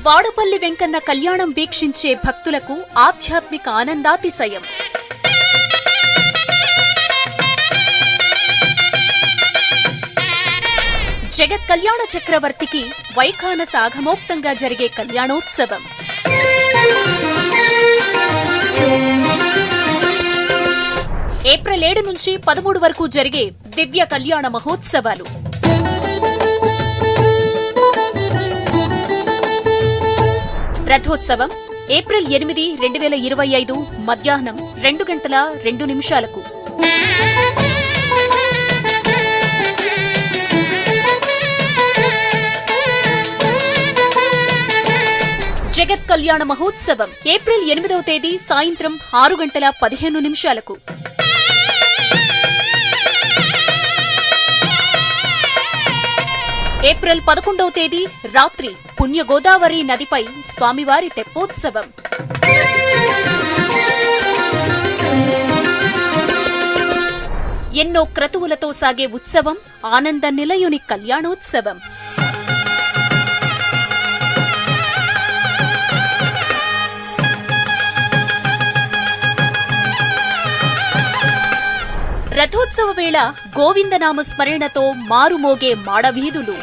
వాడపల్లి వెంకన్న కళ్యాణం వీక్షించే భక్తులకు ఆధ్యాత్మిక ఆనందాతిశయం. జగత్ కళ్యాణ చక్రవర్తికి వైఖానస ఆగమోక్తంగా జరిగే కళ్యాణోత్సవం. ఏప్రిల్ 7 నుంచి 13 వరకు జరిగే దివ్య కళ్యాణ మహోత్సవాలు. రథోత్సవం ఏప్రిల్ 8, 2025 మధ్యాహ్నం 2:02 జగత్ కళ్యాణ మహోత్సవం ఏప్రిల్ 8వ తేదీ సాయంత్రం 6:15 ఏప్రిల్ 11వ తేదీ రాత్రి పుణ్య గోదావరి నదిపై స్వామివారి తెప్పోత్సవం. ఎన్నో క్రతువులతో సాగే ఉత్సవం ఆనంద నిలయుని కళ్యాణోత్సవం. రథోత్సవ వేళ గోవిందనామ స్మరణతో మారుమోగే మాడవీధులు.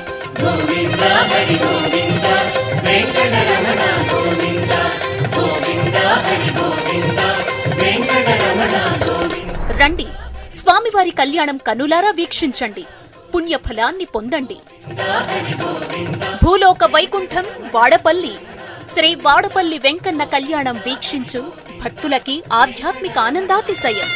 రండి, స్వామివారి కళ్యాణం కనులారా వీక్షించండి, పుణ్యఫలాన్ని పొందండి. భూలోక వైకుంఠం వాడపల్లి. శ్రీ వాడపల్లి వెంకన్న కళ్యాణం వీక్షించు భక్తులకి ఆధ్యాత్మిక ఆనందాతిశయం.